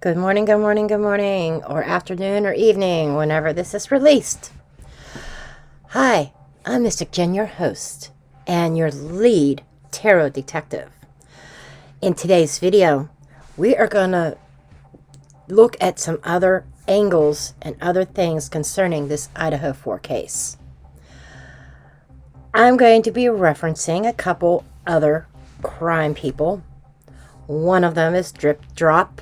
Good morning, good morning, good morning, or afternoon or evening, whenever this is released. Hi, I'm Mystic Jenn, your host, and your lead tarot detective. In today's video, we are going to look at some other angles and other things concerning this Idaho 4 case. I'm going to be referencing a couple other crime people. One of them is Drip Drop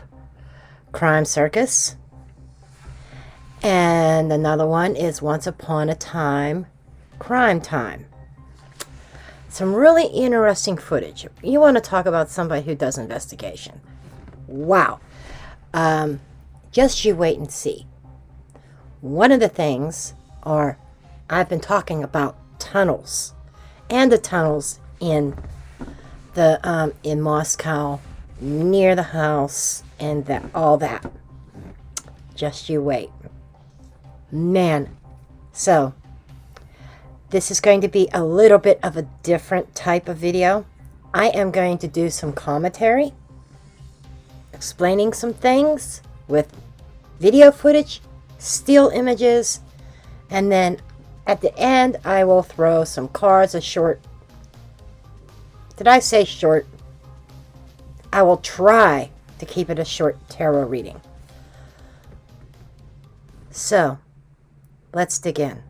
Crime Circus, and another one is Once Upon a Time Crime Time. Some really interesting footage. You want to talk about somebody who does investigation. Wow. Just you wait and see. One of the things are, I've been talking about tunnels, and the tunnels in Moscow, near the house, and all that. Just you wait. Man. So, this is going to be a little bit of a different type of video. I am going to do some commentary, explaining some things with video footage, still images, and then at the end I will throw some cards, a short. Did I say short? I will try to keep it a short tarot reading. So, let's dig in.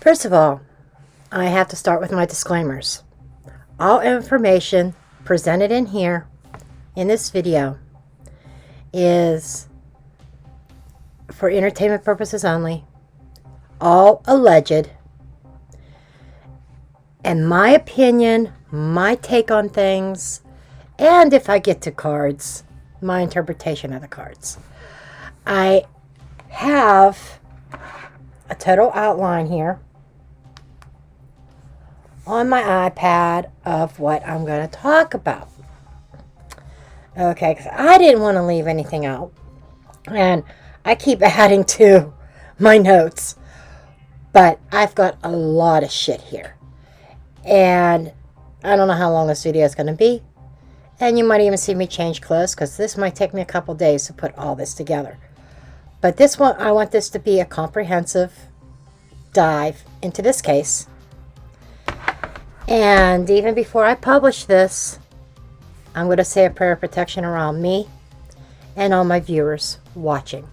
First of all, I have to start with my disclaimers. All information presented in here, in this video, is for entertainment purposes only, all alleged, and my opinion, my take on things, and if I get to cards, my interpretation of the cards. I have a total outline here on my iPad of what I'm going to talk about. Okay, because I didn't want to leave anything out. And I keep adding to my notes. But I've got a lot of shit here. And I don't know how long this video is going to be. And you might even see me change clothes, because this might take me a couple days to put all this together. But this one, I want this to be a comprehensive dive into this case. And even before I publish this, I'm going to say a prayer of protection around me and all my viewers watching.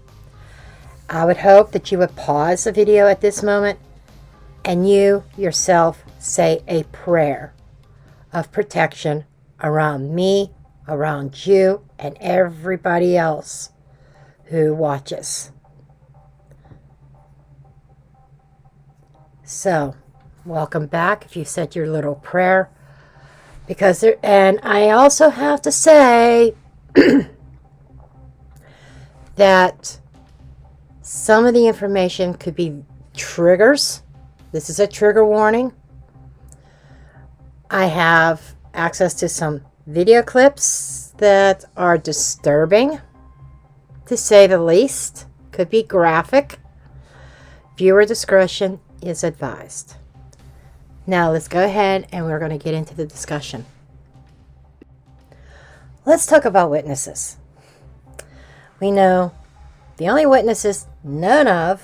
I would hope that you would pause the video at this moment and you yourself say a prayer of protection around me, around you, and everybody else who watches. So, welcome back if you said your little prayer. And I also have to say that some of the information could be triggers. This is a trigger warning. I have access to some video clips that are disturbing, to say the least. Could be graphic. Viewer discretion is advised. Now let's go ahead and we're going to get into the discussion. Let's talk about witnesses. We know the only witnesses known of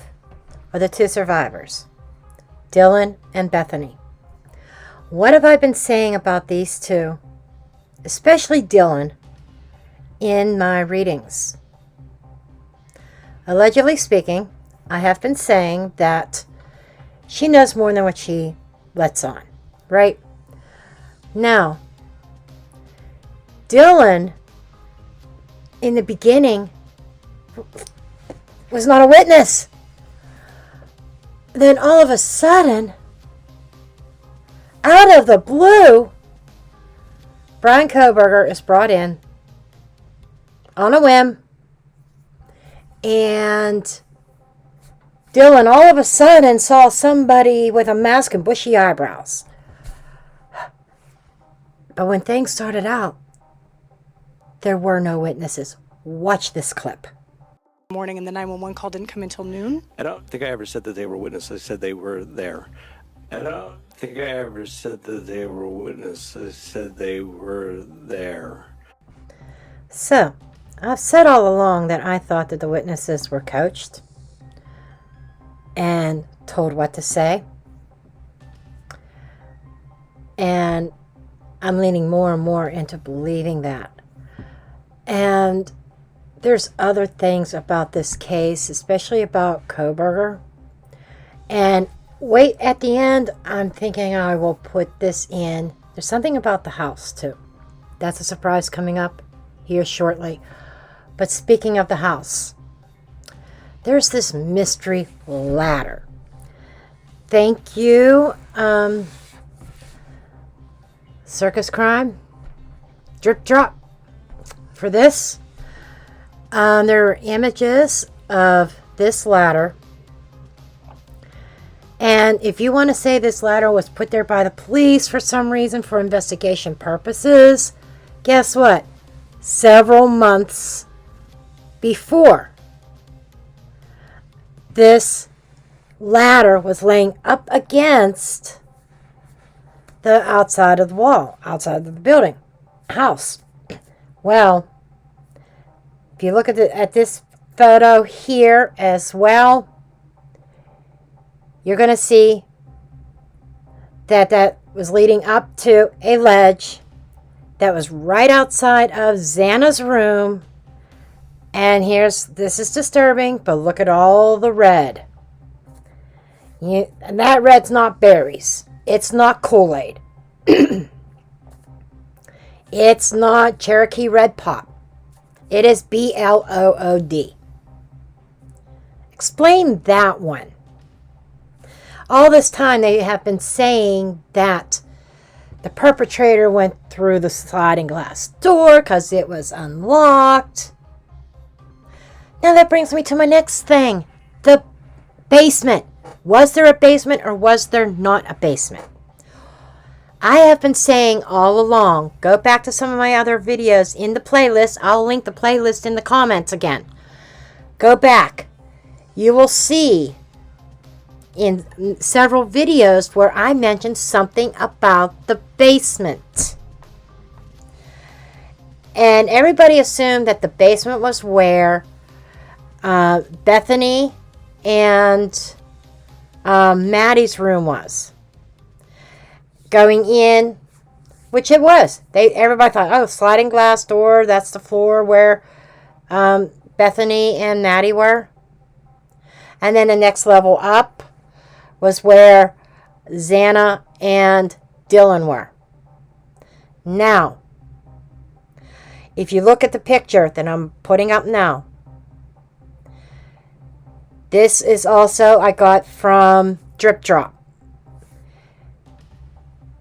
are the two survivors, Dylan and Bethany. What have I been saying about these two, especially Dylan, in my readings? Allegedly speaking, I have been saying that she knows more than what she lets on, right? Now, Dylan, in the beginning, was not a witness. Then all of a sudden, out of the blue, Brian Kohberger is brought in on a whim, and Dylan all of a sudden saw somebody with a mask and bushy eyebrows. But when things started out, there were no witnesses. Watch this clip. morning and the 911 call didn't come until noon? I don't think I ever said that they were witnesses. I said they were there. I don't think I ever said that they were witnesses. I said they were there. So, I've said all along that I thought that the witnesses were coached and told what to say. And I'm leaning more and more into believing that. And there's other things about this case, especially about Kohberger. And wait, at the end, I'm thinking I will put this in. There's something about the house, too. That's a surprise coming up here shortly. But speaking of the house, there's this mystery ladder. Thank you, Circus Crime, Drip Drop, for this. There are images of this ladder. And if you want to say this ladder was put there by the police for some reason for investigation purposes, guess what? Several months before, this ladder was laying up against the outside of the wall, outside of the building, house. Well, if you look at this photo here as well, you're going to see that that was leading up to a ledge that was right outside of Xana's room. And this is disturbing, but look at all the red. And that red's not berries. It's not Kool-Aid. It's not Cherokee Red Pop. It is BLOOD. Explain that one. All this time they have been saying that the perpetrator went through the sliding glass door because it was unlocked. Now that brings me to my next thing. The basement. Was there a basement or was there not a basement? I have been saying all along, go back to some of my other videos in the playlist. I'll link the playlist in the comments again. Go back. You will see in several videos where I mentioned something about the basement. And everybody assumed that the basement was where Bethany and Maddie's room was. Going in, which it was. Everybody thought, oh, sliding glass door, that's the floor where Bethany and Maddie were. And then the next level up was where Xana and Dylan were. Now, if you look at the picture that I'm putting up now, this is also I got from Drip Drop.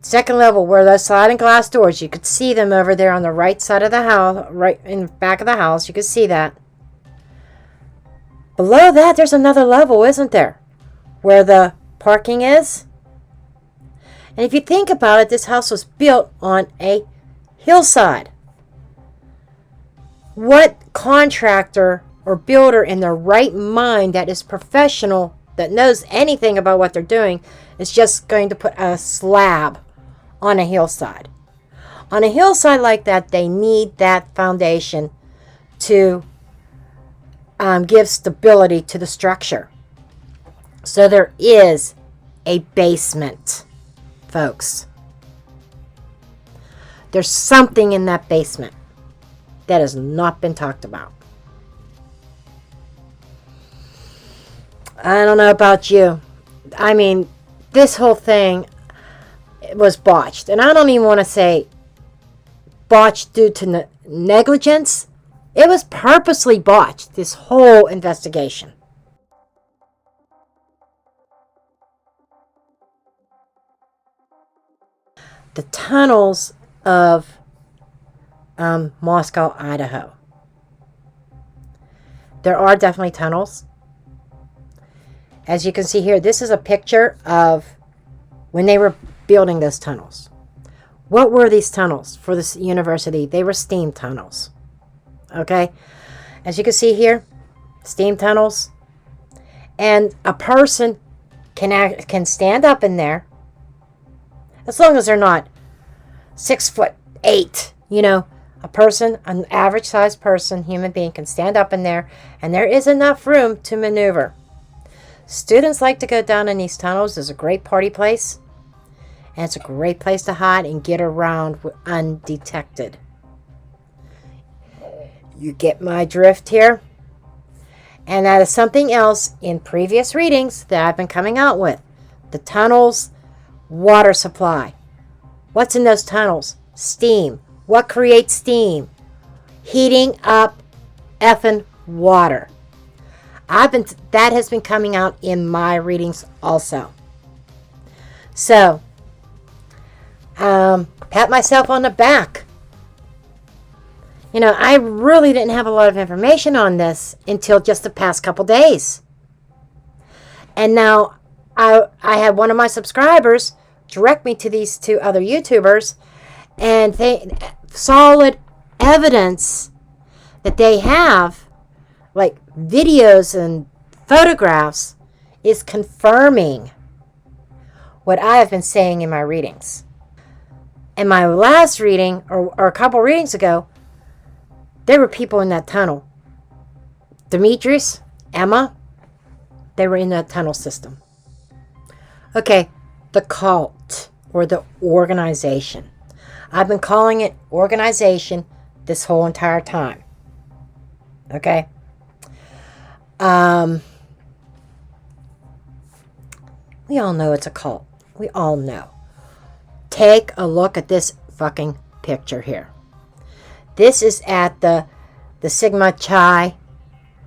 Second level, where those sliding glass doors, you could see them over there on the right side of the house, right in the back of the house. You could see that. Below that, there's another level, isn't there? Where the parking is. And if you think about it, this house was built on a hillside. What contractor or builder in their right mind that is professional, that knows anything about what they're doing, is just going to put a slab on a hillside? On a hillside like that, they need that foundation to give stability to the structure. So there is a basement, folks. There's something in that basement that has not been talked about. I don't know about you. I mean, this whole thing was botched. And I don't even want to say botched due to negligence. It was purposely botched, this whole investigation. The tunnels of Moscow, Idaho. There are definitely tunnels. As you can see here, this is a picture of when they were building those tunnels. What were these tunnels for this university? They were steam tunnels. Okay? As you can see here, steam tunnels. And a person can stand up in there, as long as they're not 6'8", a person, an average sized person, human being, can stand up in there, and there is enough room to maneuver. Students like to go down in these tunnels. It's a great party place, and it's a great place to hide and get around undetected. You get my drift here? And that is something else in previous readings that I've been coming out with. The tunnels, water supply. What's in those tunnels? Steam. What creates steam? Heating up effing water. That has been coming out in my readings also. So, pat myself on the back. I really didn't have a lot of information on this until just the past couple days. And now I had one of my subscribers direct me to these two other YouTubers, and they solid evidence that they have, like videos and photographs, is confirming what I have been saying in my readings. In my last reading, or a couple readings ago, there were people in that tunnel. Demetrius, Emma, they were in that tunnel system. Okay, the cult or the organization. I've been calling it organization this whole entire time. Okay? We all know it's a cult. We all know. Take a look at this fucking picture here. This is at the Sigma Chi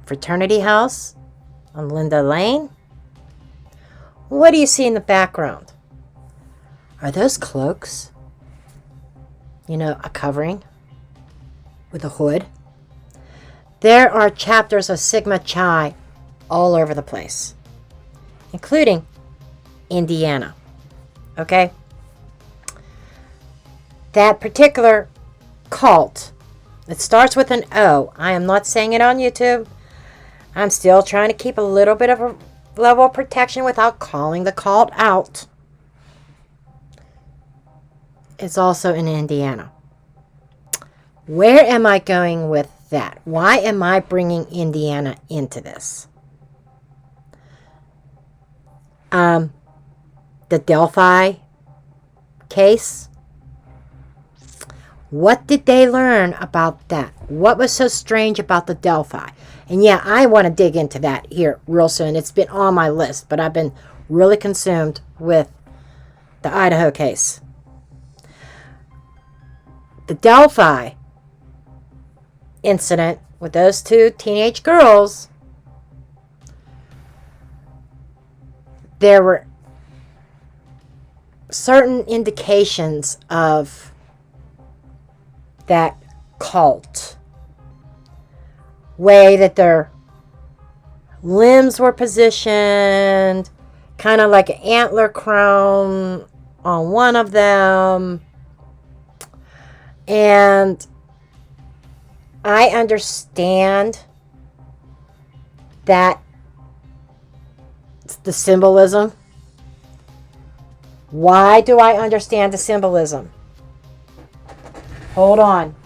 fraternity house on Linda Lane. What do you see in the background? Are those cloaks? A covering with a hood. There are chapters of Sigma Chi all over the place, including Indiana. Okay? That particular cult, it starts with an O. I am not saying it on YouTube. I'm still trying to keep a little bit of a level of protection without calling the cult out. It's also in Indiana. Where am I going with that? Why am I bringing Indiana into this? The Delphi case. What did they learn about that? What was so strange about the Delphi? And yeah, I want to dig into that here real soon. It's been on my list, but I've been really consumed with the Idaho case. The Delphi incident with those two teenage girls, there were certain indications of that cult. Way that their limbs were positioned, kind of like an antler crown on one of them. And I understand that the symbolism. Why do I understand the symbolism? Hold on.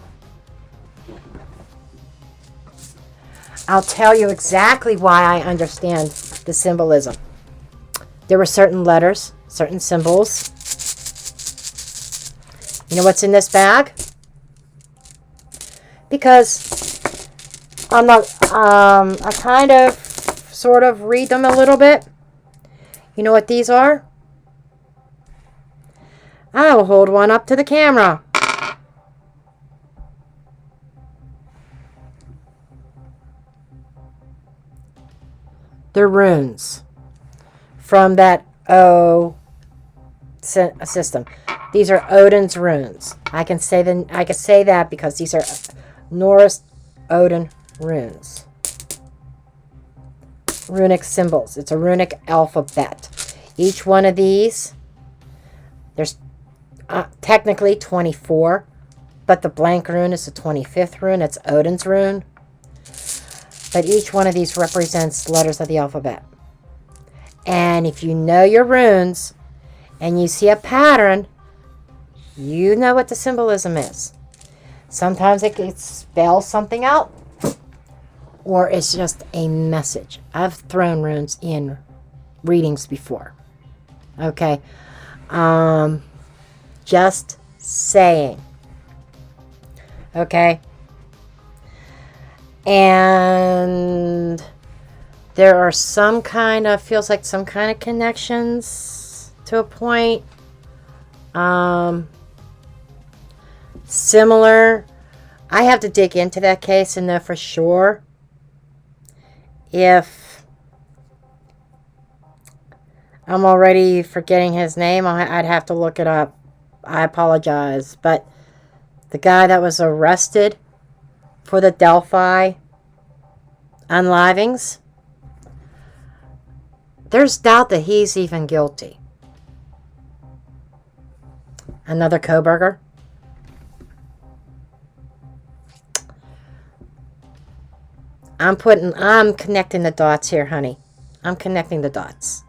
I'll tell you exactly why I understand the symbolism. There were certain letters, certain symbols. You know what's in this bag? Because I'm not, I kind of, sort of read them a little bit. You know what these are? I will hold one up to the camera. They're runes from that O system. These are Odin's runes. I can say that because these are Norse Odin runes. Runic symbols. It's a runic alphabet. Each one of these, there's technically 24, but the blank rune is the 25th rune. It's Odin's rune. but each one of these represents letters of the alphabet. And if you know your runes and you see a pattern, you know what the symbolism is. Sometimes it spells something out, or it's just a message. I've thrown runes in readings before. Okay. Just saying. Okay. And there are feels like some kind of connections to a point. Similar. I have to dig into that case and know for sure if I'm already forgetting his name. I'd have to look it up. I apologize. But the guy that was arrested for the Delphi unlivings, there's doubt that he's even guilty. Another Coburger. I'm connecting the dots here, honey. I'm connecting the dots.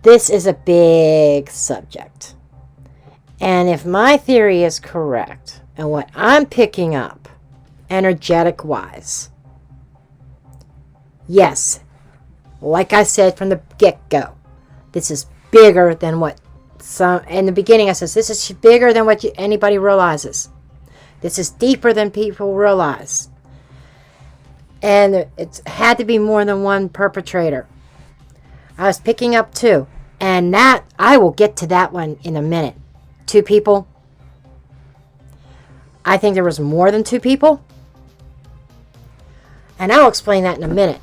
This is a big subject. And if my theory is correct, and what I'm picking up, energetic-wise, yes, like I said from the get-go, this is bigger than what in the beginning I said, this is bigger than what anybody realizes. This is deeper than people realize. And it's had to be more than one perpetrator. I was picking up 2. And that, I will get to that one in a minute. 2 people. I think there was more than 2 people. And I'll explain that in a minute.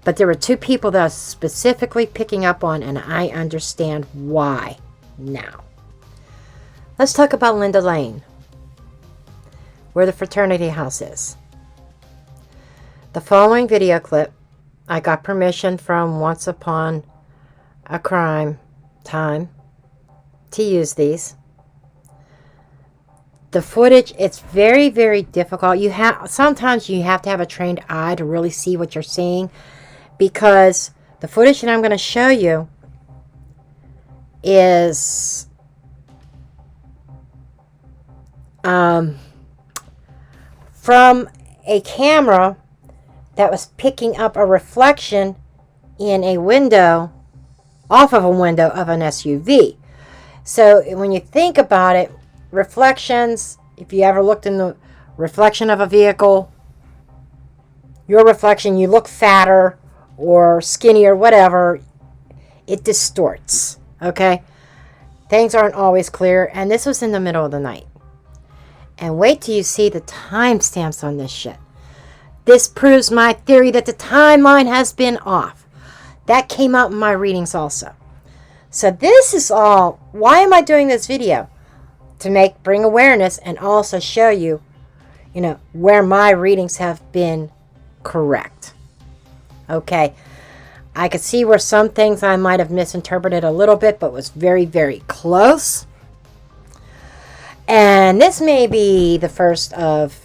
But there were 2 people that I was specifically picking up on, and I understand why now. Let's talk about Linda Lane, where the fraternity house is. The following video clip, I got permission from Once Upon a Crime Time to use these. The footage, it's very, very difficult. Sometimes you have to have a trained eye to really see what you're seeing, because the footage that I'm going to show you is from a camera that was picking up a reflection in a window, off of a window of an SUV. So when you think about it, reflections, if you ever looked in the reflection of a vehicle, your reflection, you look fatter or skinnier, whatever, it distorts. Okay? Things aren't always clear, and this was in the middle of the night. And wait till you see the timestamps on this shit. This proves my theory that the timeline has been off. That came out in my readings also. So this is all, why am I doing this video? To bring awareness and also show you, where my readings have been correct. Okay. I could see where some things I might have misinterpreted a little bit, but was very, very close. And this may be the first of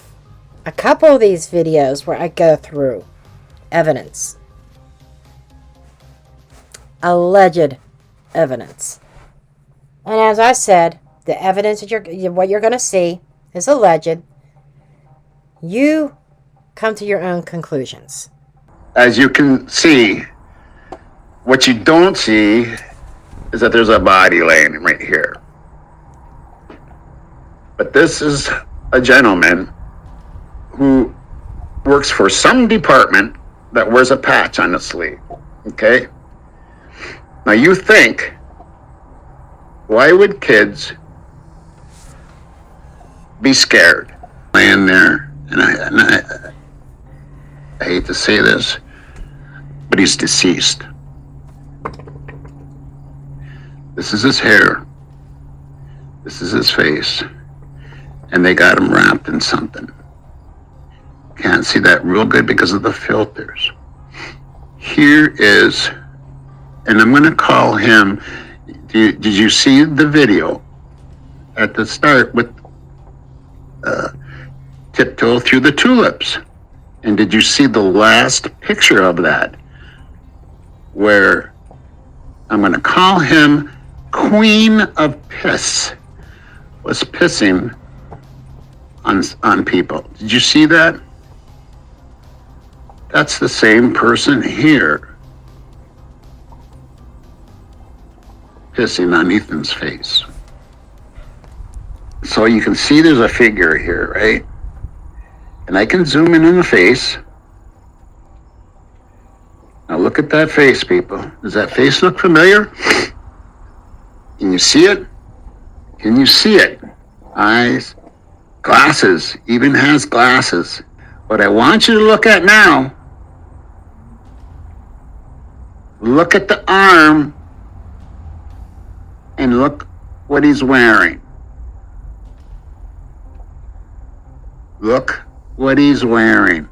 a couple of these videos where I go through evidence. Alleged evidence. And as I said, the evidence that what you're going to see is alleged. You come to your own conclusions. As you can see, what you don't see is that there's a body laying right here. But this is a gentleman who works for some department that wears a patch on his sleeve. Okay? Now you think, why would kids be scared? Laying there, and I hate to say this, but he's deceased. This is his hair. This is his face. And they got him wrapped in something. Can't see that real good because of the filters. Here is, and I'm going to call him, did you see the video at the start with tiptoe through the tulips. And did you see the last picture of that? Where I'm going to call him Queen of Piss, was pissing on people. Did you see that? That's the same person here, pissing on Ethan's face. So you can see there's a figure here, right? And I can zoom in on the face. Now look at that face, people. Does that face look familiar? Can you see it? Can you see it? Eyes, glasses, even has glasses. What I want you to look at now, look at the arm and look what he's wearing. Look what he's wearing.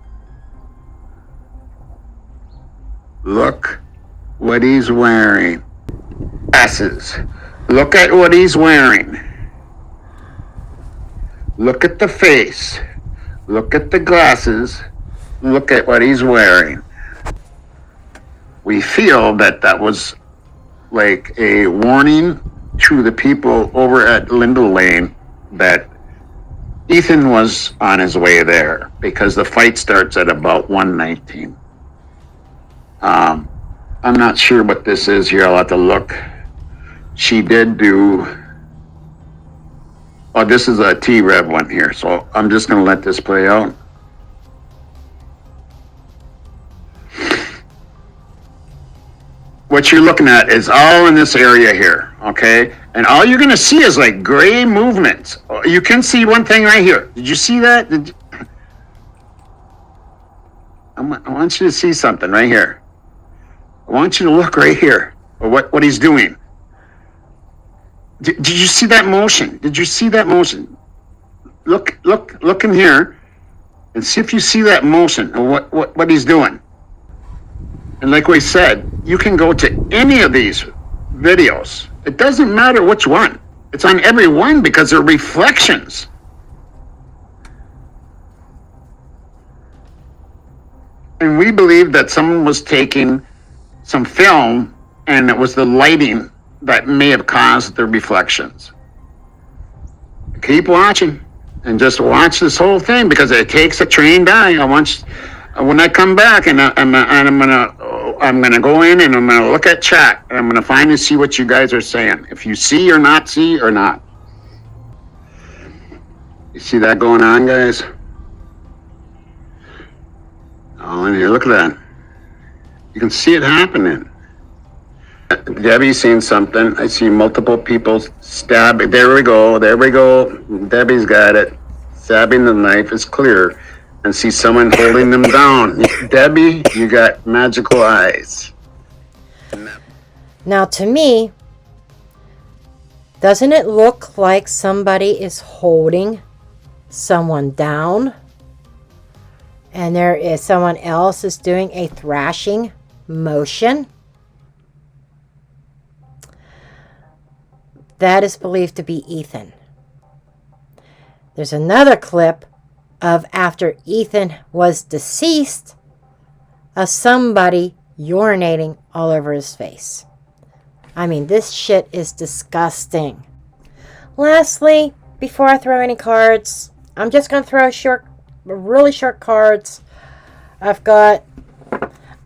Look what he's wearing. Glasses. Look at what he's wearing. Look at the face. Look at the glasses. Look at what he's wearing. We feel that that was like a warning to the people over at Linda Lane that Ethan was on his way there because the fight starts at about 1:19. I'm not sure what this is here. I'll have to look. She did do... Oh, this is a T-Rev one here, so I'm just going to let this play out. What you're looking at is all in this area here, okay? And all you're going to see is like gray movements. You can see one thing right here. Did you see that? I want you to see something right here. I want you to look right here at what he's doing. Did you see that motion? Did you see that motion? Look in here and see if you see that motion and what he's doing. And like we said, you can go to any of these videos. It doesn't matter which one. It's on every one because they're reflections. And we believe that someone was taking some film and it was the lighting that may have caused the reflections. Keep watching and just watch this whole thing because it takes a trained eye. When I come back and I'm gonna go in and I'm gonna look at chat and I'm gonna find and see what you guys are saying. If you see or not see or not. You see that going on, guys? Oh, in here, look at that. You can see it happening. Debbie's seen something. I see multiple people stabbing. There we go. Debbie's got it. Stabbing the knife is clear. And see someone holding them down. Debbie, you got magical eyes. Now, to me, doesn't it look like somebody is holding someone down? And there is someone else is doing a thrashing motion? That is believed to be Ethan. There's another clip of after Ethan was deceased of somebody urinating all over his face. I mean, this shit is disgusting. Lastly, before I throw any cards, I'm just going to throw really short cards. I've got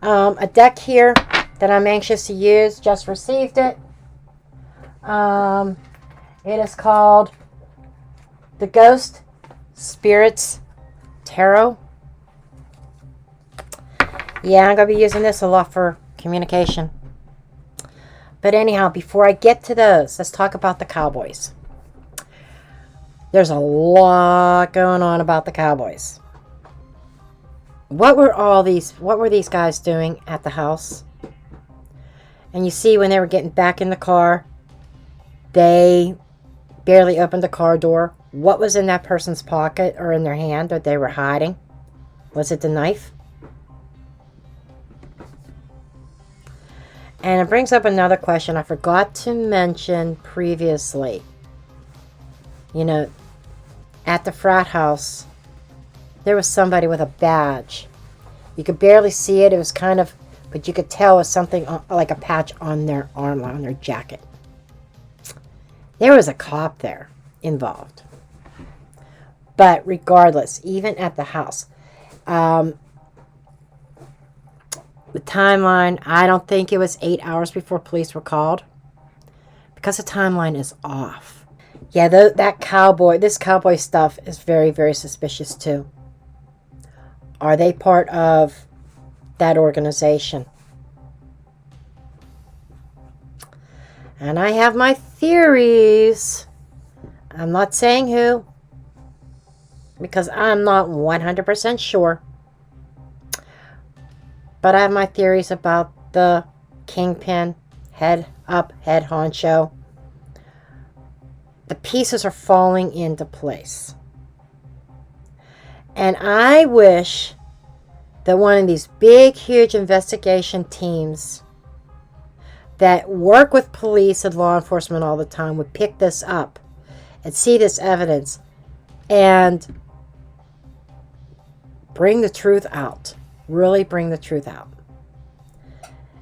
a deck here that I'm anxious to use. Just received it. It is called the Ghost Spirits Tarot. Yeah, I'm going to be using this a lot for communication. But anyhow, before I get to those, let's talk about the Cowboys. There's a lot going on about the Cowboys. What were these guys doing at the house? And you see when they were getting back in the car, they barely opened the car door. What was in that person's pocket or in their hand that they were hiding? Was it the knife? And it brings up another question I forgot to mention previously. You know, at the frat house, there was somebody with a badge. You could barely see it. It was kind of, but you could tell it was something like a patch on their arm, on their jacket. There was a cop there involved. But regardless, even at the house, the timeline, I don't think it was 8 hours before police were called, because the timeline is off. Yeah, this cowboy stuff is very, very suspicious too. Are they part of that organization? And I have my theories. I'm not saying who, because I'm not 100% sure. But I have my theories about the kingpin, head honcho. The pieces are falling into place. And I wish that one of these big, huge investigation teams that work with police and law enforcement all the time would pick this up and see this evidence and bring the truth out. Really bring the truth out.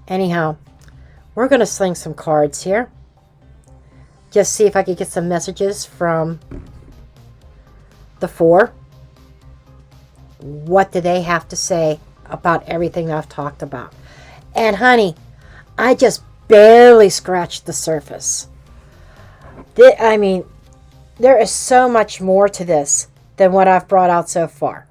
Anyhow, we're going to sling some cards here. Just see if I can get some messages from the 4. What do they have to say about everything I've talked about? And honey, I just barely scratched the surface. I mean, there is so much more to this than what I've brought out so far.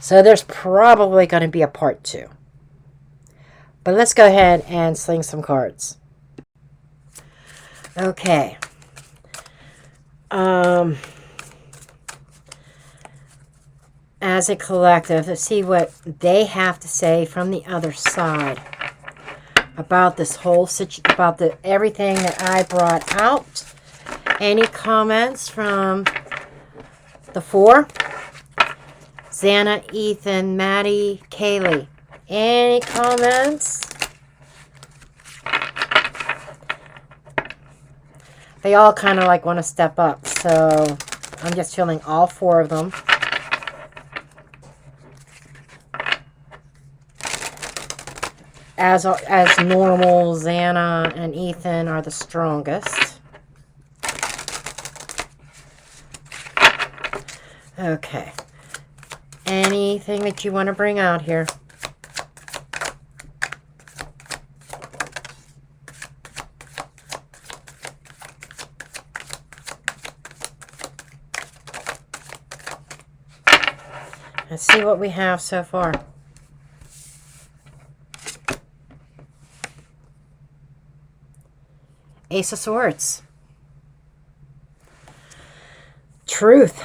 So there's probably going to be a part 2. But let's go ahead and sling some cards. Okay. As a collective, let's see what they have to say from the other side about this whole situation, about everything that I brought out. Any comments from the 4? Xana, Ethan, Maddie, Kaylee. Any comments? They all kind of like want to step up, so I'm just feeling all 4 of them. As normal, Xana and Ethan are the strongest. Okay. Anything that you want to bring out here? Let's see what we have so far. Ace of Swords. Truth.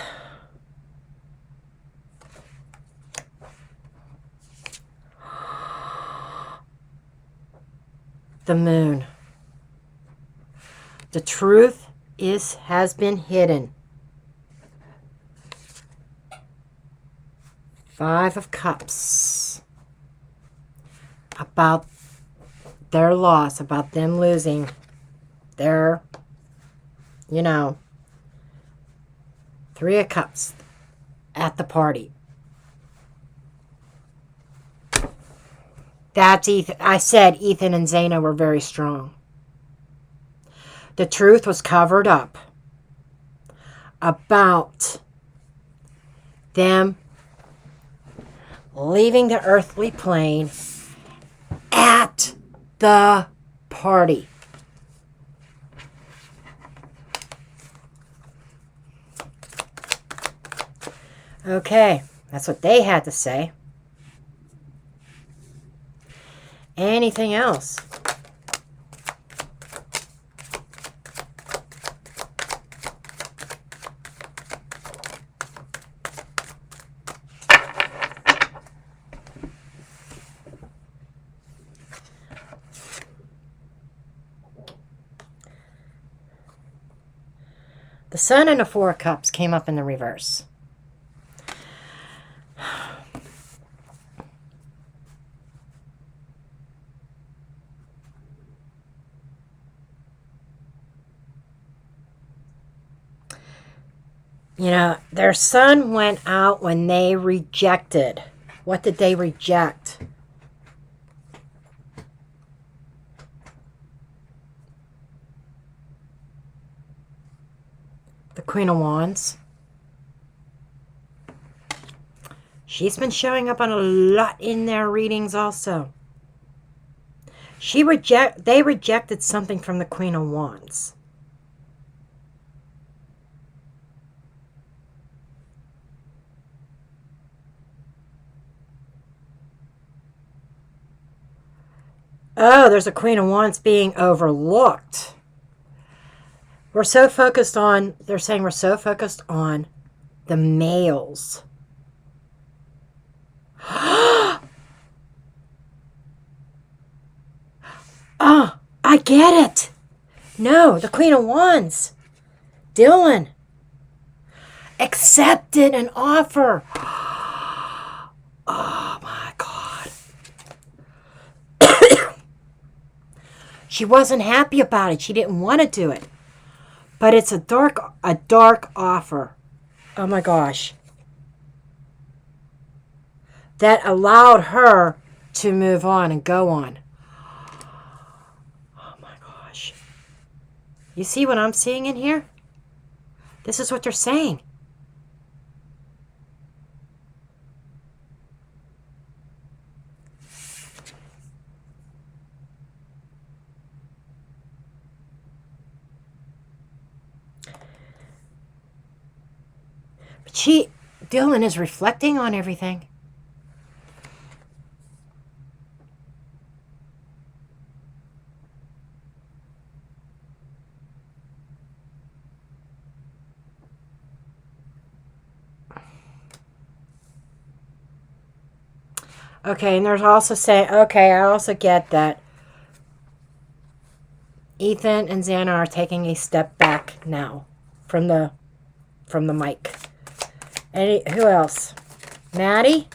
The Moon. The truth has been hidden. 5 of Cups. About their loss, about them losing their, 3 of Cups at the party. That's Ethan. I said Ethan and Xana were very strong. The truth was covered up about them leaving the earthly plane at the party. Okay, that's what they had to say. Anything else? The Sun and the 4 of Cups came up in the reverse. You know, their son went out when they rejected. What did they reject? The Queen of Wands. She's been showing up on a lot in their readings also. They rejected something from the Queen of Wands. Oh, there's a Queen of Wands being overlooked. We're so focused on, they're saying we're so focused on the males. Oh, I get it. No, the Queen of Wands. Dylan accepted an offer. Oh my God. She wasn't happy about it. She didn't want to do it. But it's a dark offer. Oh my gosh. That allowed her to move on and go on. Oh my gosh. You see what I'm seeing in here? This is what they're saying. But Dylan is reflecting on everything. Okay, and there's also saying, okay, I also get that Ethan and Xana are taking a step back now from the mic. Who else? Maddie?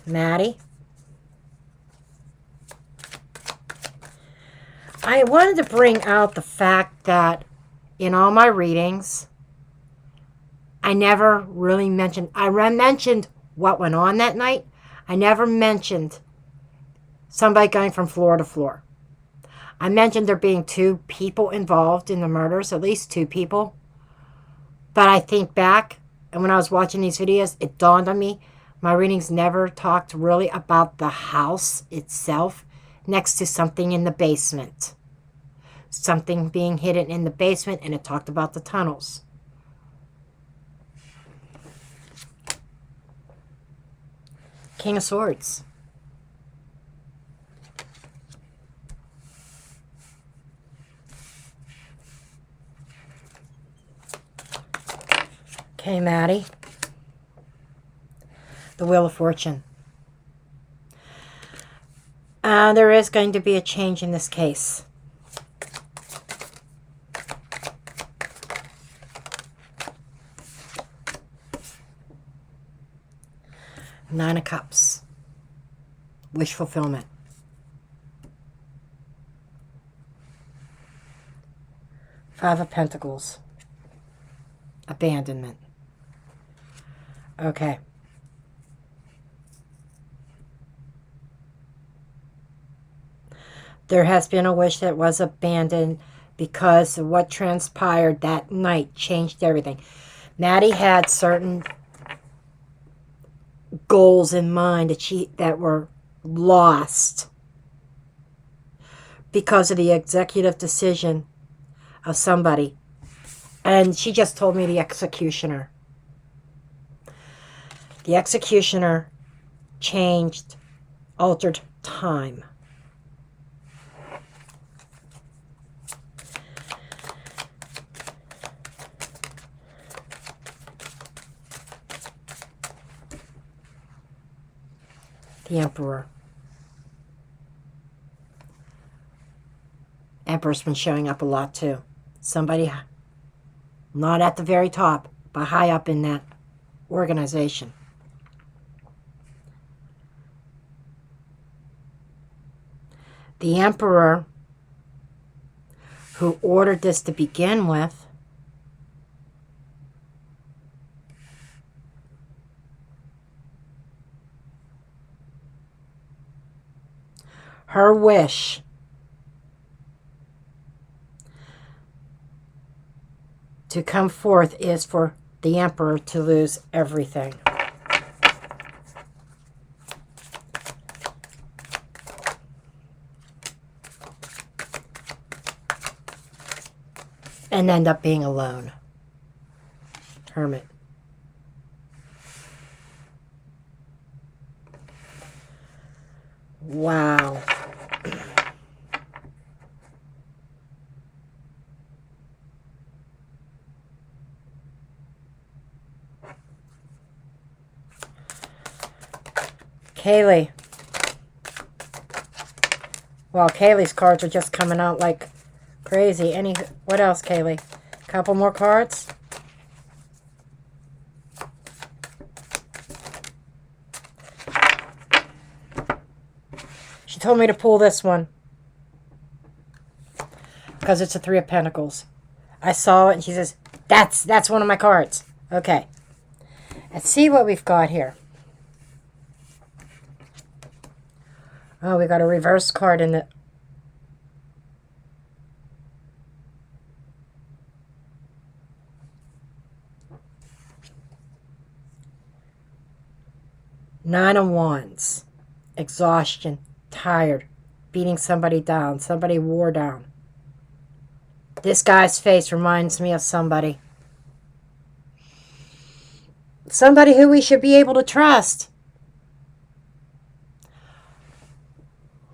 Maddie? I wanted to bring out the fact that in all my readings, I never really mentioned, I mentioned what went on that night. I never mentioned somebody going from floor to floor. I mentioned there being 2 people involved in the murders, at least 2 people. But I think back, and when I was watching these videos, it dawned on me, my readings never talked really about the house itself next to something in the basement. Something being hidden in the basement, and it talked about the tunnels. King of Swords. Okay, Maddie. The Wheel of Fortune. There is going to be a change in this case. Nine of Cups. Wish fulfillment. Five of Pentacles. Abandonment. Okay. There has been a wish that was abandoned because of what transpired that night changed everything. Maddie had certain goals in mind that were lost because of the executive decision of somebody. And she just told me the executioner. The executioner changed, altered time. The Emperor. Emperor's been showing up a lot too. Somebody not at the very top, but high up in that organization. The Emperor who ordered this to begin with. Her wish to come forth is for the Emperor to lose everything. And end up being alone. Hermit. Wow. Kaylee. Well, Kaylee's cards are just coming out like crazy. What else, Kaylee? Couple more cards? She told me to pull this one because it's a Three of Pentacles. I saw it and she says, that's one of my cards. Okay. Let's see what we've got here. Oh, we got a reverse card in the... Nine of Wands. Exhaustion. Tired. Beating somebody down. Somebody wore down. This guy's face reminds me of somebody. Somebody who we should be able to trust.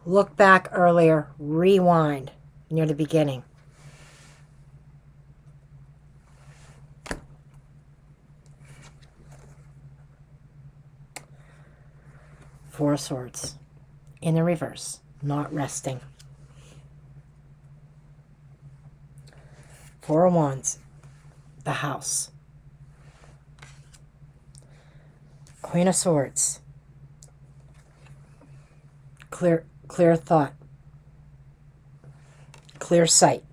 Look back earlier. Rewind near the beginning. Four of Swords. In the reverse. Not resting. Four of Wands. The House. Queen of Swords. Clear thought. Clear sight.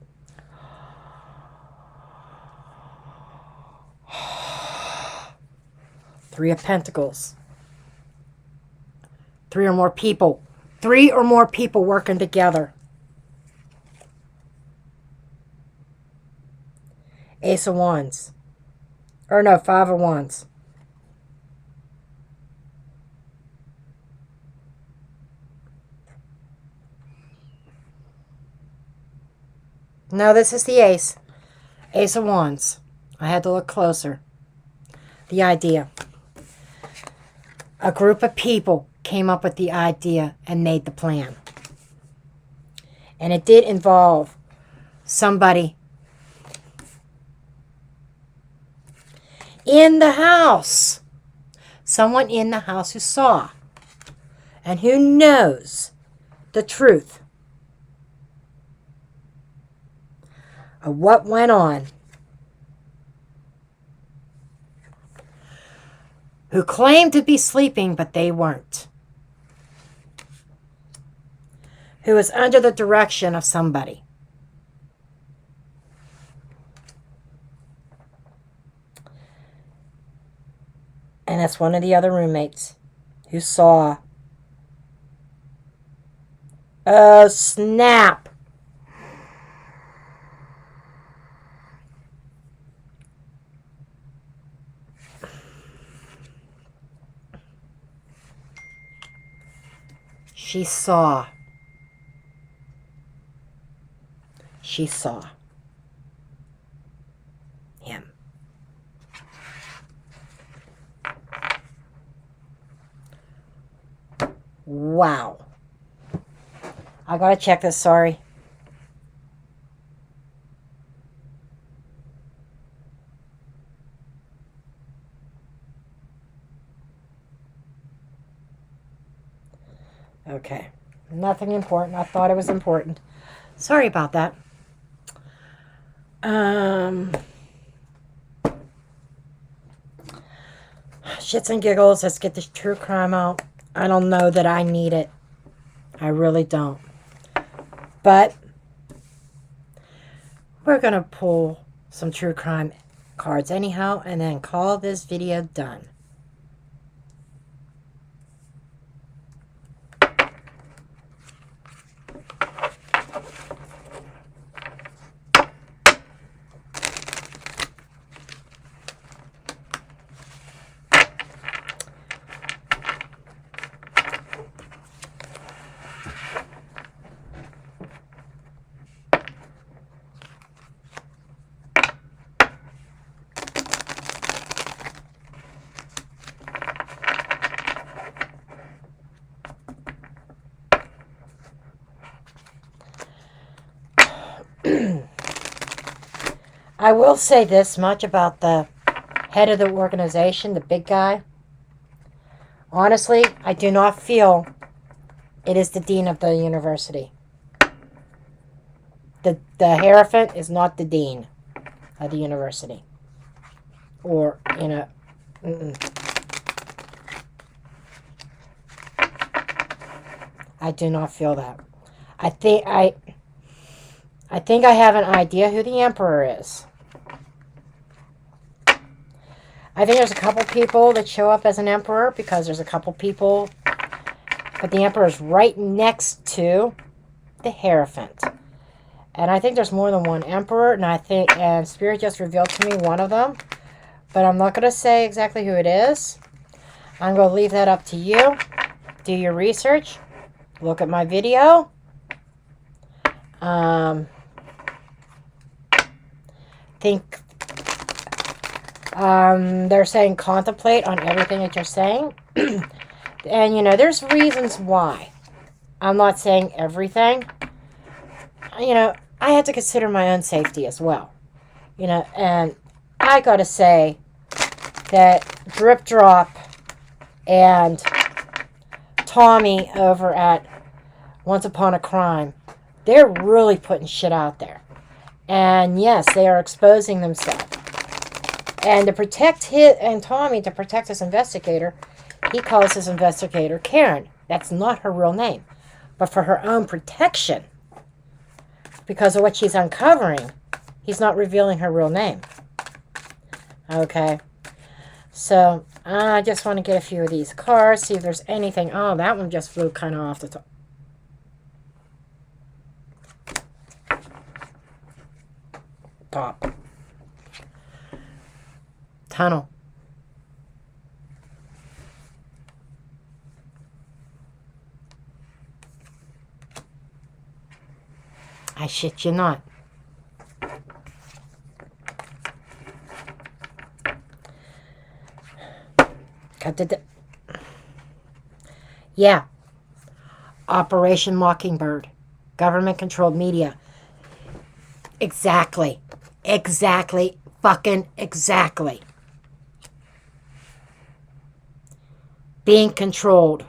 Three of Pentacles. Three or more people. Three or more people working together. Ace of Wands. Or no, Five of Wands. No, this is the Ace. Ace of Wands. I had to look closer. The idea. A group of people came up with the idea and made the plan. And it did involve somebody in the house. Someone in the house who saw and who knows the truth of what went on. Who claimed to be sleeping, but they weren't. Who was under the direction of somebody. And that's one of the other roommates who saw. Oh, snap. She saw. She saw him. Wow. I gotta check this, sorry. Okay. Nothing important. I thought it was important. Sorry about that. Shits and giggles. Let's get this true crime out. I don't know that I need it. I really don't. But we're going to pull some true crime cards anyhow and then call this video done. I will say this much about the head of the organization, the big guy. Honestly, I do not feel it is the dean of the university. The Hierophant is not the dean of the university. Or, I do not feel that. I think I have an idea who the emperor is. I think there's a couple people that show up as an emperor because there's a couple people, but the emperor is right next to the Hierophant. And I think there's more than one emperor, and Spirit just revealed to me one of them, but I'm not going to say exactly who it is. I'm going to leave that up to you. Do your research. Look at my video. They're saying contemplate on everything that you're saying. And, there's reasons why. I'm not saying everything. I had to consider my own safety as well. And I got to say that Drip Drop and Tommy over at Once Upon a Crime, they're really putting shit out there. And yes, they are exposing themselves. And to protect Tommy, to protect his investigator, he calls his investigator Karen. That's not her real name. But for her own protection, because of what she's uncovering, he's not revealing her real name. Okay. So, I just want to get a few of these cards, see if there's anything. Oh, that one just flew kind of off the top. Tunnel. I shit you not. Yeah. Operation Mockingbird. Government-controlled media. Exactly. Exactly. Fucking exactly. Being controlled.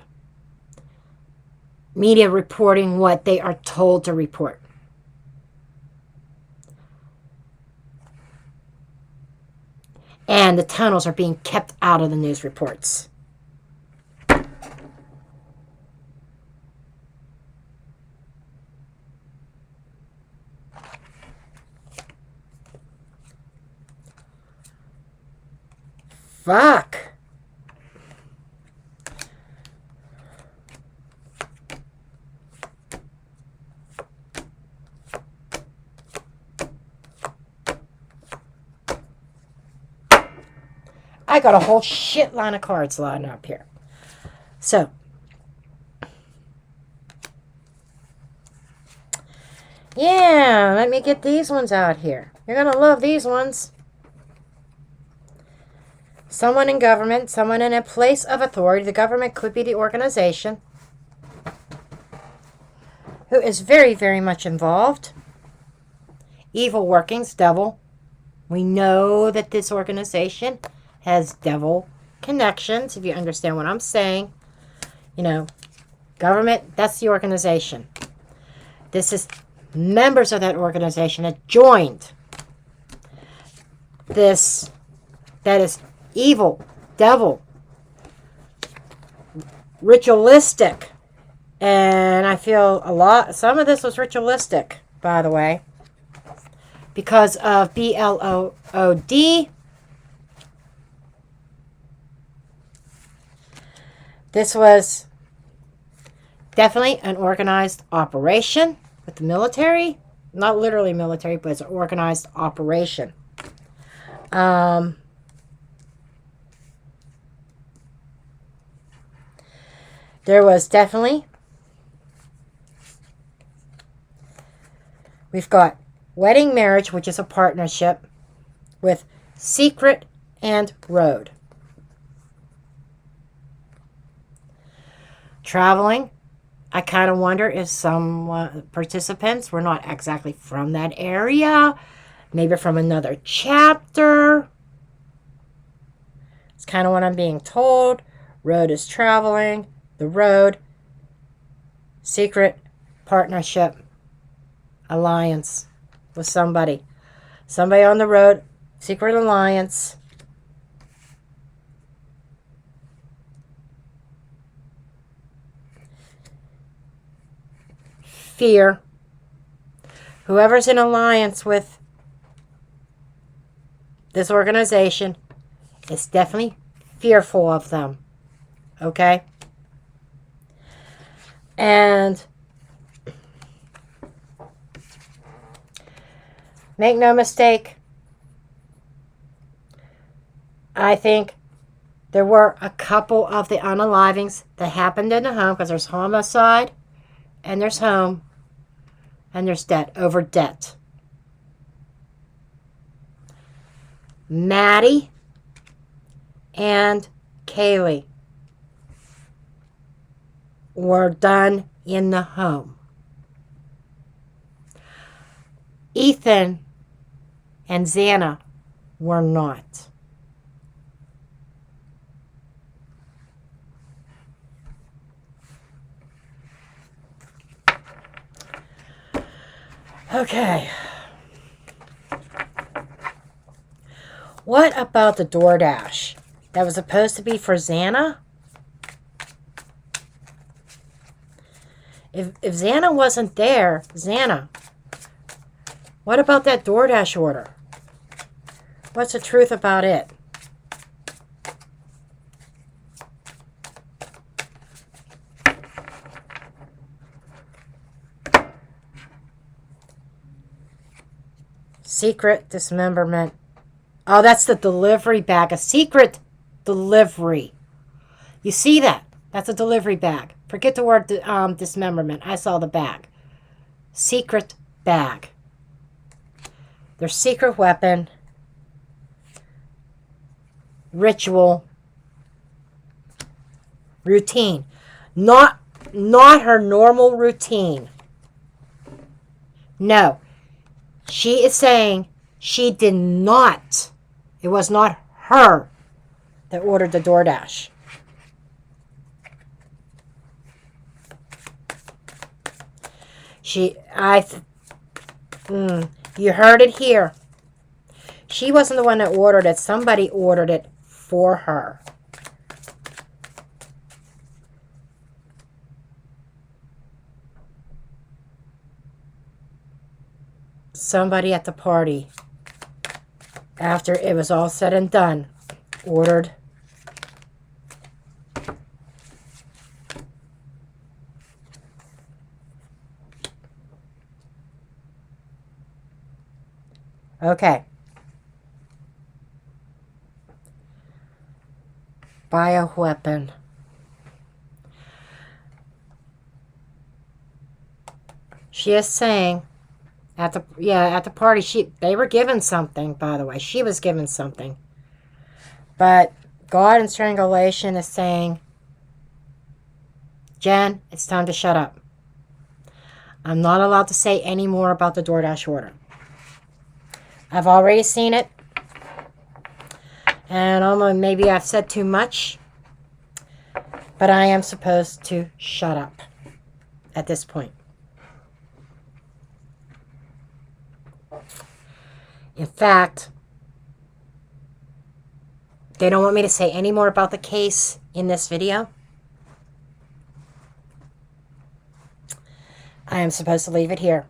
Media reporting what they are told to report. And the tunnels are being kept out of the news reports. Fuck. I got a whole shit line of cards lined up here. So, yeah, let me get these ones out here. You're going to love these ones. Someone in government, someone in a place of authority. The government could be the organization who is very, very much involved. Evil workings, devil. We know that this organization has devil connections, if you understand what I'm saying. Government, that's the organization. This is members of that organization that joined this, that is evil, devil, ritualistic. And I feel some of this was ritualistic, by the way. because of BLOOD. This was definitely an organized operation with the military. Not literally military, but it's an organized operation. There was definitely, we've got wedding marriage, which is a partnership with secret and road. Traveling, I kind of wonder if some participants were not exactly from that area, maybe from another chapter. It's kind of what I'm being told. Road is traveling. The road, secret partnership, alliance with somebody. Somebody on the road, secret alliance. Fear. Whoever's in alliance with this organization is definitely fearful of them. Okay? And make no mistake, I think there were a couple of the unalivings that happened in the home, because there's homicide and there's home and there's debt, over debt. Maddie and Kaylee were done in the home. Ethan and Xana were not. Okay. What about the DoorDash that was supposed to be for Xana? If Xana wasn't there, Xana, what about that DoorDash order? What's the truth about it? Secret dismemberment. Oh, that's the delivery bag. A secret delivery. You see that? That's a delivery bag. Forget the word dismemberment. I saw the bag. Secret bag. Their secret weapon. Ritual. Routine. Not her normal routine. No. She is saying she did not. It was not her that ordered the DoorDash. You heard it here. She wasn't the one that ordered it. Somebody ordered it for her. Somebody at the party, after it was all said and done, ordered okay. Bioweapon. She is saying at the party, they were given something, by the way. She was given something. But God in strangulation is saying, Jen, it's time to shut up. I'm not allowed to say any more about the DoorDash order. I've already seen it. And maybe I've said too much. But I am supposed to shut up at this point. In fact, they don't want me to say any more about the case in this video. I am supposed to leave it here.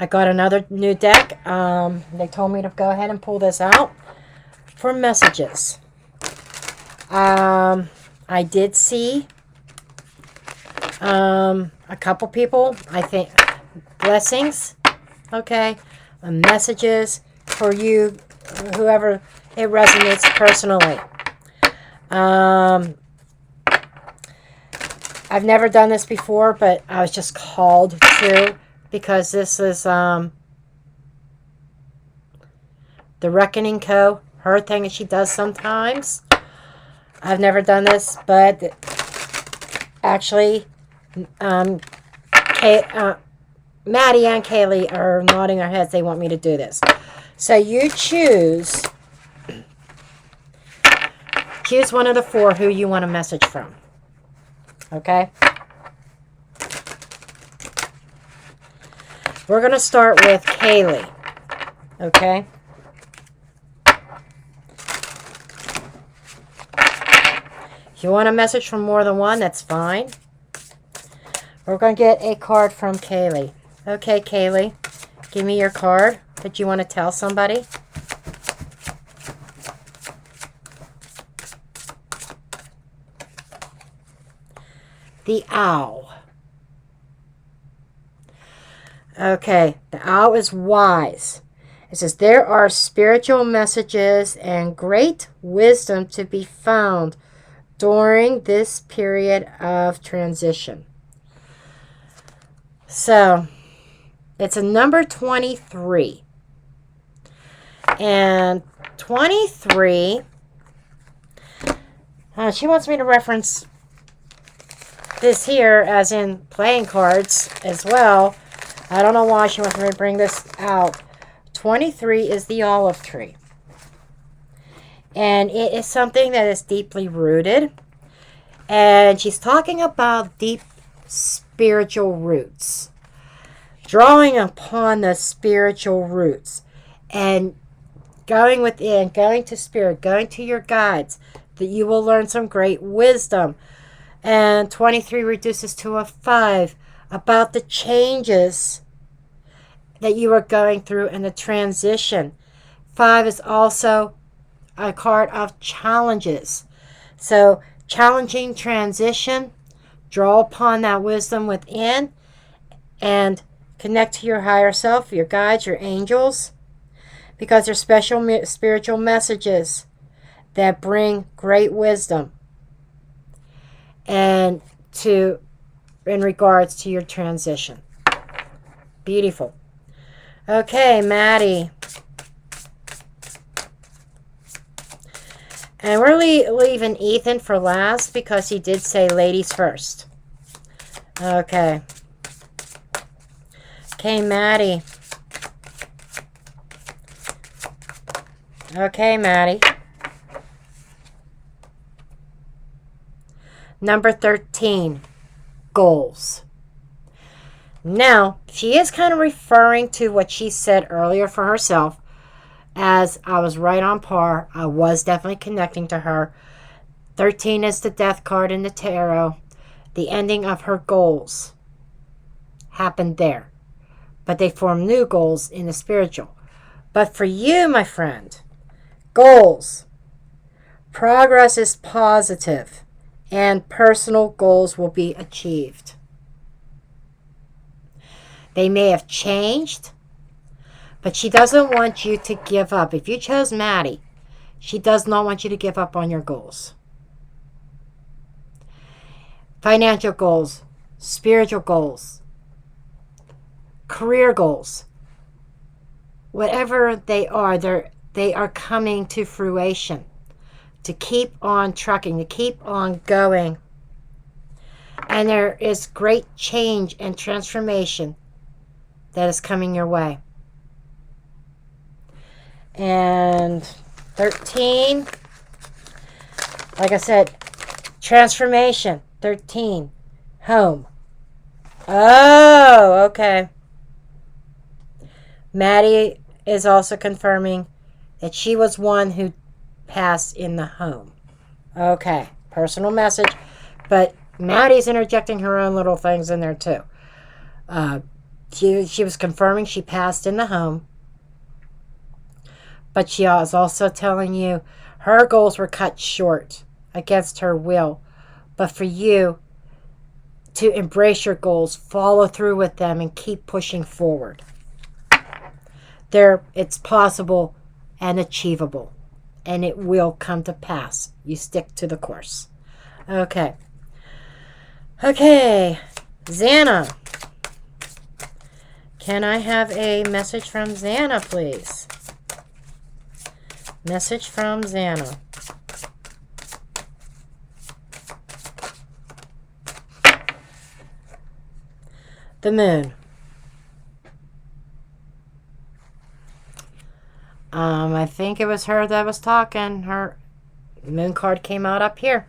I got another new deck. They told me to go ahead and pull this out for messages. I did see a couple people, I think, blessings, okay, messages for you, whoever it resonates personally. I've never done this before, but I was just called to, because this is the Reckoning Co., her thing that she does sometimes. I've never done this, but actually, Maddie and Kaylee are nodding their heads. They want me to do this. So you choose one of the four who you want a message from. Okay? We're going to start with Kaylee. Okay? If you want a message from more than one, that's fine. We're going to get a card from Kaylee. Okay, Kaylee, give me your card that you want to tell somebody. The owl. Okay, the owl is wise. It says, there are spiritual messages and great wisdom to be found during this period of transition. So, it's a number 23. And 23, she wants me to reference this here as in playing cards as well. I don't know why she wants me to bring this out. 23 is the olive tree. And it is something that is deeply rooted. And she's talking about deep spiritual roots. Drawing upon the spiritual roots. And going within, going to spirit, going to your guides. That you will learn some great wisdom. And 23 reduces to a 5. About the changes that you are going through and the transition. 5 is also a card of challenges. So, challenging transition, draw upon that wisdom within, and connect to your higher self, your guides, your angels, because they're special spiritual messages that bring great wisdom and in regards to your transition. Beautiful. Okay, Maddie. And we're leaving Ethan for last because he did say ladies first. Okay. Okay, Maddie. Okay, Maddie. Number 13. Goals. Now, she is kind of referring to what she said earlier for herself. As I was right on par, I was definitely connecting to her. 13 is the death card in the tarot. The ending of her goals happened there. But they form new goals in the spiritual. But for you, my friend, goals. Progress is positive, and personal goals will be achieved. They may have changed, but she doesn't want you to give up. If you chose Maddie, she does not want you to give up on your goals. Financial goals, spiritual goals, career goals, whatever they are coming to fruition. To keep on trucking, to keep on going. And there is great change and transformation that is coming your way. And 13, like I said, transformation. 13, home. Oh, okay. Maddie is also confirming that she was one who passed in the home. Okay, personal message. But Maddie's interjecting her own little things in there too. She was confirming she passed in the home. But she was also telling you her goals were cut short against her will. But for you to embrace your goals, follow through with them, and keep pushing forward. It's possible and achievable. And it will come to pass. You stick to the course. Okay. Okay. Xana. Can I have a message from Xana, please? Message from Xana. The moon. I think it was her that was talking. Her moon card came out up here.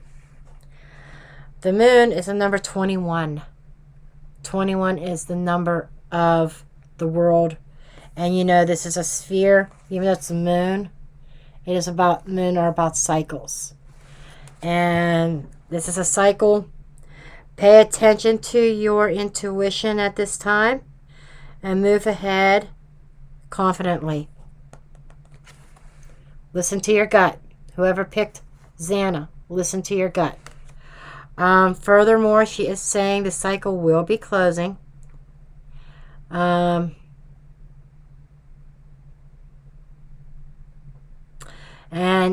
The moon is a number 21. 21 is the number of the world. And you know, this is a sphere, even though it's a moon. It is about, moon are about cycles. And this is a cycle. Pay attention to your intuition at this time and move ahead confidently. Listen to your gut. Whoever picked Xana, listen to your gut. Furthermore, she is saying the cycle will be closing. And,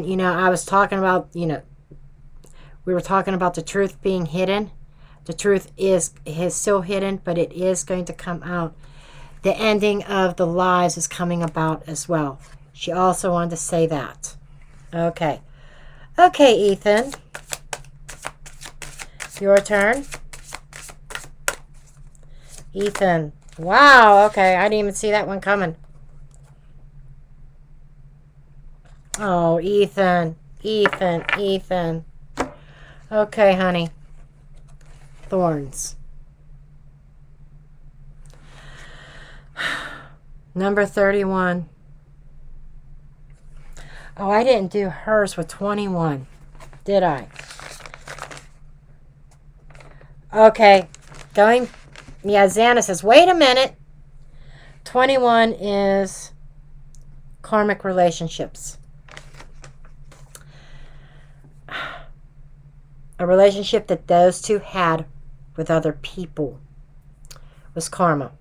you know, I was talking about, you know, we were talking about the truth being hidden. The truth is still hidden, but it is going to come out. The ending of the lies is coming about as well. She also wanted to say that. Okay. Okay, Ethan. Your turn. Ethan. Wow, okay. I didn't even see that one coming. Oh, Ethan. Ethan. Ethan. Okay, honey. Thorns. Number 31. Oh, I didn't do hers with 21, did I? Okay, going. Yeah, Xana says, wait a minute. 21 is karmic relationships. A relationship that those two had with other people was karma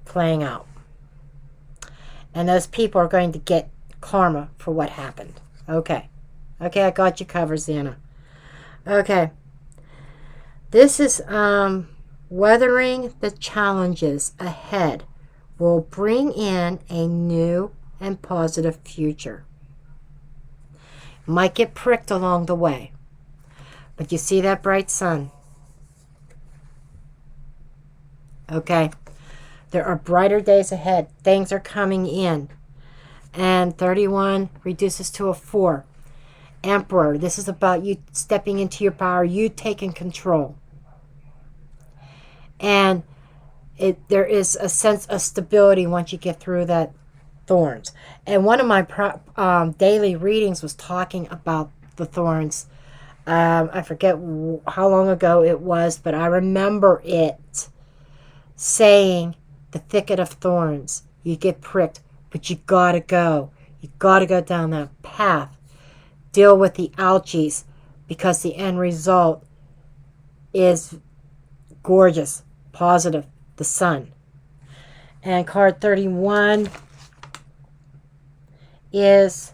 playing out. And those people are going to get karma for what happened. Okay. Okay, I got you covered, Xana. Okay. This is weathering the challenges ahead will bring in a new and positive future. Might get pricked along the way. But you see that bright sun? Okay. There are brighter days ahead. Things are coming in. And 31 reduces to a 4. Emperor. This is about you stepping into your power. You taking control. And there is a sense of stability once you get through that thorns. And one of my daily readings was talking about the thorns. I forget how long ago it was, but I remember it saying the thicket of thorns. You get pricked, but you gotta go. You gotta go down that path. Deal with the ouchies, because the end result is gorgeous, positive, the sun. And card 31 is,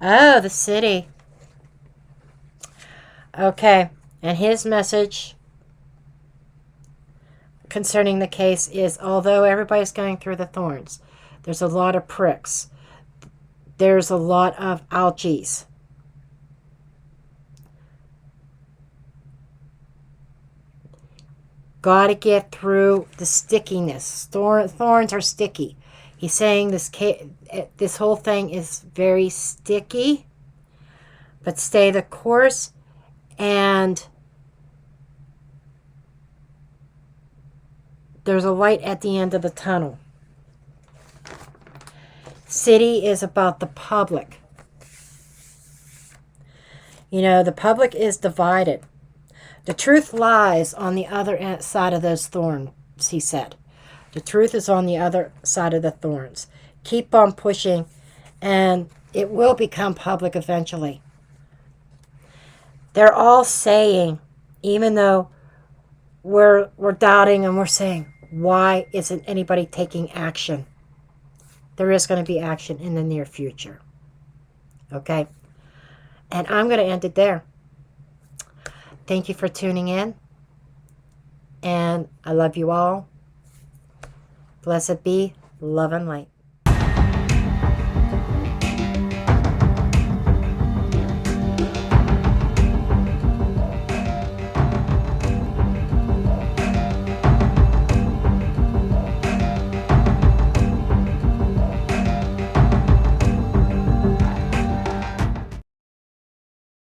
oh, the city. Okay, and his message concerning the case is, although everybody's going through the thorns, there's a lot of pricks. There's a lot of ouchies. Got to get through the stickiness. Thorns are sticky. He's saying this whole thing is very sticky, but stay the course, and there's a light at the end of the tunnel. City is about the public. You know, the public is divided. The truth lies on the other side of those he said. The truth is on the other side of the thorns. Keep on pushing, and it will become public eventually. They're all saying, even though we're doubting and we're saying, why isn't anybody taking action? There is going to be action in the near future. Okay? And I'm going to end it there. Thank you for tuning in. And I love you all. Blessed be love and light.